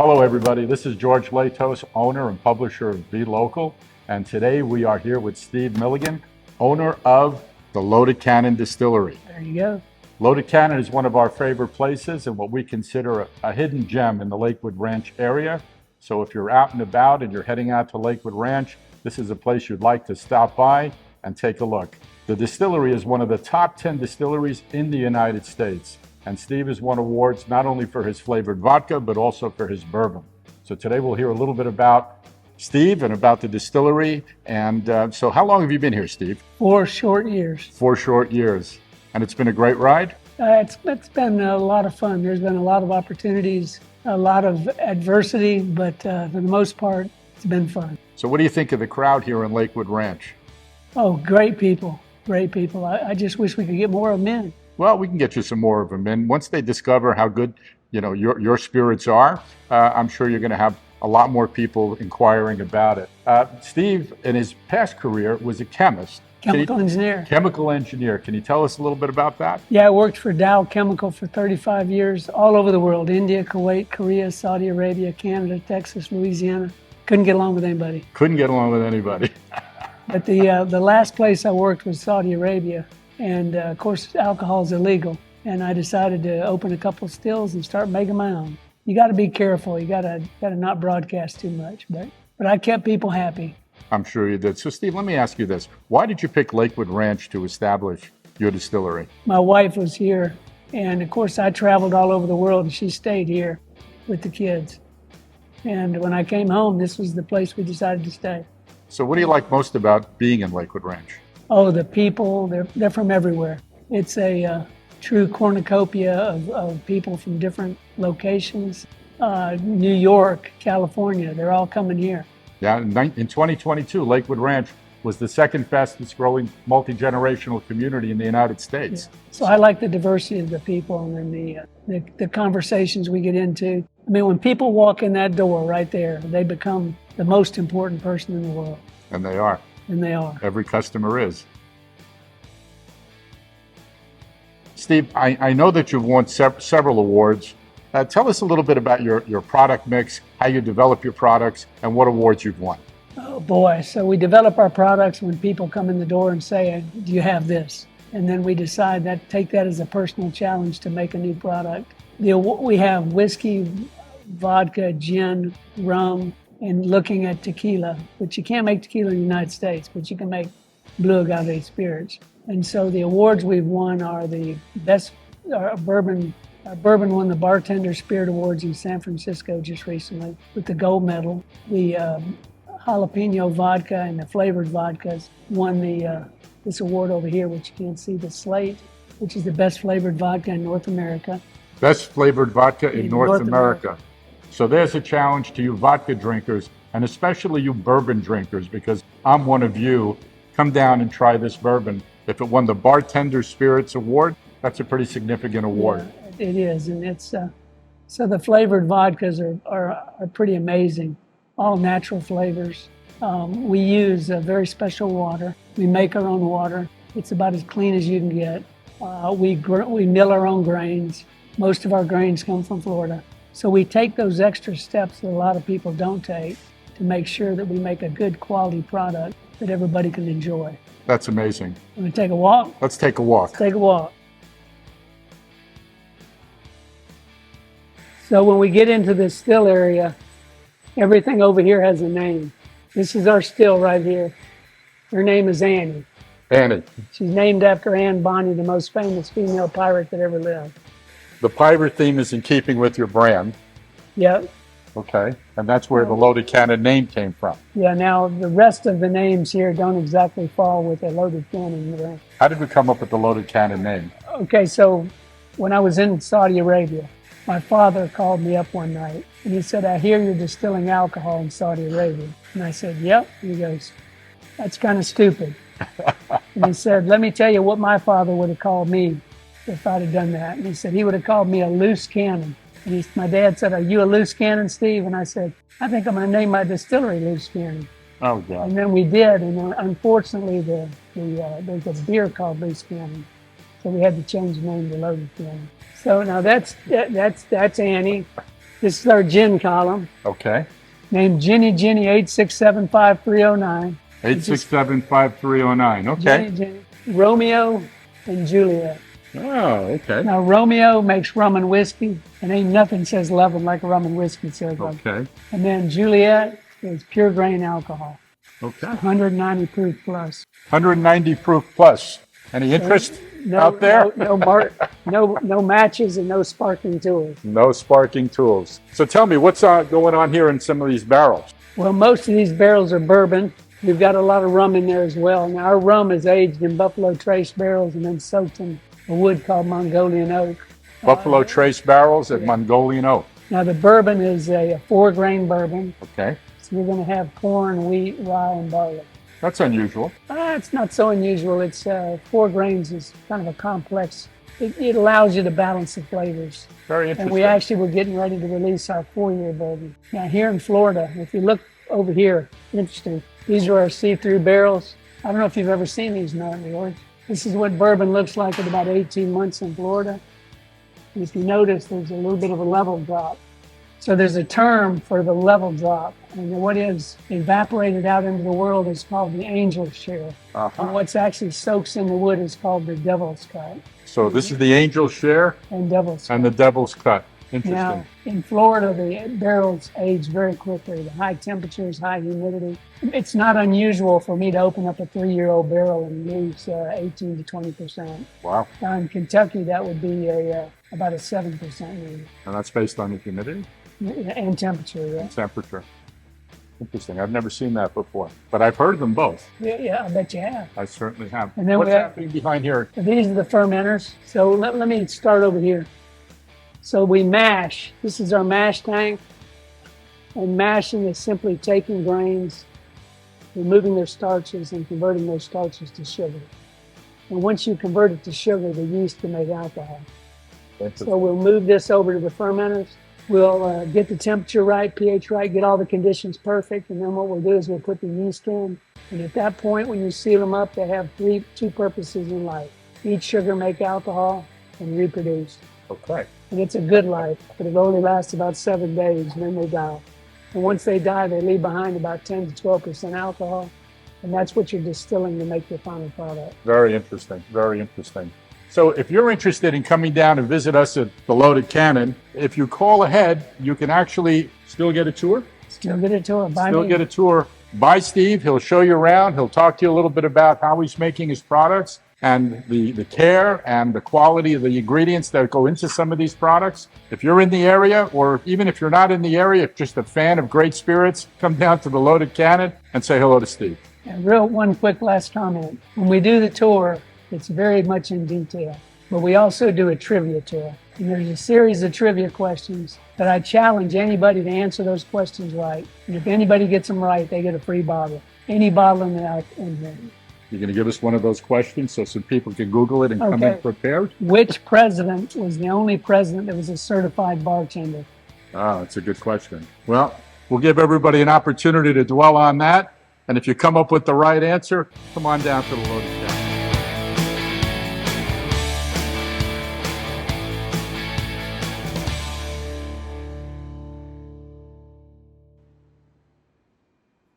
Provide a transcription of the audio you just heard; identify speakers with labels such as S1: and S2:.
S1: Hello, everybody. This is George Latos, owner and publisher of Be Local. And today we are here with Steve Milligan, owner of the Loaded Canon Distillery.
S2: There you go.
S1: Loaded Canon is one of our favorite places and what we consider a hidden gem in the Lakewood Ranch area. So if you're out and about and you're heading out to Lakewood Ranch, this is a place you'd like to stop by and take a look. The distillery is one of the top 10 distilleries in the United States. And Steve has won awards not only for his flavored vodka, but also for his bourbon. So today we'll hear a little bit about Steve and about the distillery. And so how long have you been here, Steve?
S2: 4 short years.
S1: 4 short years. And it's been a great ride?
S2: It's been a lot of fun. There's been a lot of opportunities, a lot of adversity, but for the most part, it's been fun.
S1: So what do you think of the crowd here in Lakewood Ranch?
S2: Oh, great people, great people. I just wish we could get more of them in.
S1: Well, we can get you some more of them in. Once they discover how good, your spirits are, I'm sure you're going to have a lot more people inquiring about it. Steve, in his past career, was a chemist.
S2: Chemical engineer.
S1: Chemical engineer. Can you tell us a little bit about that?
S2: Yeah, I worked for Dow Chemical for 35 years, all over the world. India, Kuwait, Korea, Saudi Arabia, Canada, Texas, Louisiana. Couldn't get along with anybody.
S1: Couldn't get along with anybody.
S2: But the last place I worked was Saudi Arabia. And of course, alcohol is illegal. And I decided to open a couple of stills and start making my own. You got to be careful. You got to not broadcast too much. But I kept people happy.
S1: I'm sure you did. So, Steve, let me ask you this. Why did you pick Lakewood Ranch to establish your distillery?
S2: My wife was here. And of course, I traveled all over the world and she stayed here with the kids. And when I came home, this was the place we decided to stay.
S1: So what do you like most about being in Lakewood Ranch?
S2: Oh, the people, they're from everywhere. It's a true cornucopia of people from different locations. New York, California, they're all coming here.
S1: Yeah, in 2022, Lakewood Ranch was the second fastest growing multi-generational community in the United States.
S2: Yeah. So I like the diversity of the people and the conversations we get into. I mean, when people walk in that door right there, they become the most important person in the world.
S1: And they are.
S2: And they are.
S1: Every customer is. Steve, I know that you've won several awards. Tell us a little bit about your product mix, how you develop your products, and what awards you've won.
S2: Oh boy, so we develop our products when people come in the door and say, do you have this? And then we decide take that as a personal challenge to make a new product. We have whiskey, vodka, gin, rum, and looking at tequila, which you can't make tequila in the United States, but you can make Blvd spirits. And so the awards we've won are the best bourbon. Bourbon won the Bartender Spirit Awards in San Francisco just recently with the gold medal. The jalapeno vodka and the flavored vodkas won this award over here, which you can't see, the Slate, which is the best flavored vodka in North America.
S1: Best flavored vodka in North America. So there's a challenge to you vodka drinkers, and especially you bourbon drinkers, because I'm one of you. Come down and try this bourbon. If it won the Bartender Spirits Award, that's a pretty significant award.
S2: Yeah, it is, and it's so the flavored vodkas are pretty amazing. All natural flavors. We use a very special water. We make our own water. It's about as clean as you can get. We mill our own grains. Most of our grains come from Florida. So we take those extra steps that a lot of people don't take to make sure that we make a good quality product that everybody can enjoy.
S1: That's amazing.
S2: Want to take a walk?
S1: Let's take a walk.
S2: Let's take a walk. So when we get into this still area, everything over here has a name. This is our still right here. Her name is Annie.
S1: Annie.
S2: She's named after Anne Bonny, the most famous female pirate that ever lived.
S1: The pirate theme is in keeping with your brand.
S2: Yep.
S1: Okay, and that's where the Loaded Canon name came from.
S2: Yeah, now the rest of the names here don't exactly fall with a Loaded Canon brand.
S1: How did we come up with the Loaded Canon name?
S2: Okay, so when I was in Saudi Arabia, my father called me up one night and he said, I hear you're distilling alcohol in Saudi Arabia. And I said, yep. And he goes, that's kind of stupid. And he said, let me tell you what my father would have called me if I'd have done that. And he said, he would have called me a loose cannon. And my dad said, are you a loose cannon, Steve? And I said, I think I'm going to name my distillery Loose Cannon.
S1: Oh, God.
S2: And then we did. And unfortunately, there's a beer called Loose Cannon. So we had to change the name to Loaded Cannon. So now that's Annie. This is our gin column,
S1: Okay.
S2: named Ginny 8675309.
S1: 8675309. Okay.
S2: Ginny Ginny. Romeo and Juliet.
S1: Oh, okay.
S2: Now Romeo makes rum and whiskey, and ain't nothing says loving like rum and whiskey says loving.
S1: Okay.
S2: And then Juliet is pure grain alcohol,
S1: Okay.
S2: 190 proof plus.
S1: 190 proof plus. Any interest out there?
S2: No matches and no sparkling tools.
S1: No sparking tools. So tell me, what's going on here in some of these barrels?
S2: Well, most of these barrels are bourbon. We've got a lot of rum in there as well. Now, our rum is aged in Buffalo Trace barrels and then soaked in a wood called Mongolian oak.
S1: Buffalo Trace barrels and Mongolian oak.
S2: Now, the bourbon is a 4-grain bourbon.
S1: Okay.
S2: So you're going to have corn, wheat, rye, and barley.
S1: That's unusual.
S2: It's not so unusual. It's 4 grains is kind of a complex. It allows you to balance the flavors.
S1: Very interesting.
S2: And we actually were getting ready to release our 4-year bourbon. Now, here in Florida, if you look over here, interesting. These are our see-through barrels. I don't know if you've ever seen these, George. This is what bourbon looks like at about 18 months in Florida. And if you notice, there's a little bit of a level drop. So there's a term for the level drop. And what is evaporated out into the world is called the angel share. And what's actually soaks in the wood is called the devil's cut.
S1: So this is the angel share
S2: and devil's cut.
S1: And the devil's cut. Interesting.
S2: Now, in Florida, the barrels age very quickly. The high temperatures, high humidity. It's not unusual for me to open up a 3-year-old barrel and lose 18 to 20%.
S1: Wow.
S2: Now, in Kentucky, that would be about a 7% maybe.
S1: And that's based on the humidity?
S2: And temperature, yeah.
S1: Temperature. Interesting. I've never seen that before, but I've heard them both.
S2: Yeah, I bet you have.
S1: I certainly have.
S2: And then
S1: what's happening behind here?
S2: These are the fermenters. So let me start over here. So we mash. This is our mash tank. And mashing is simply taking grains, removing their starches, and converting those starches to sugar. And once you convert it to sugar, the yeast can make alcohol. So we'll move this over to the fermenters. We'll get the temperature right, pH right, get all the conditions perfect, and then what we'll do is we'll put the yeast in. And at that point, when you seal them up, they have two purposes in life. Eat sugar, make alcohol, and reproduce.
S1: Okay.
S2: And it's a good life, but it only lasts about 7 days, and then they die. And once they die, they leave behind about 10 to 12% alcohol, and that's what you're distilling to make your final product.
S1: Very interesting, very interesting. So if you're interested in coming down and visit us at the Loaded Canon, if you call ahead, you can actually still get a tour?
S2: Still get a tour.
S1: Get a tour by Steve. He'll show you around. He'll talk to you a little bit about how he's making his products and the care and the quality of the ingredients that go into some of these products. If you're in the area, or even if you're not in the area, if just a fan of great spirits, come down to the Loaded Canon and say hello to Steve.
S2: And one quick last comment. When we do the tour, it's very much in detail, but we also do a trivia tour. And there's a series of trivia questions that I challenge anybody to answer those questions right. And if anybody gets them right, they get a free bottle. Any bottle in here.
S1: You're going to give us one of those questions so some people can Google it and come in prepared?
S2: Which president was the only president that was a certified bartender?
S1: That's a good question. Well, we'll give everybody an opportunity to dwell on that. And if you come up with the right answer, come on down to the Loaded.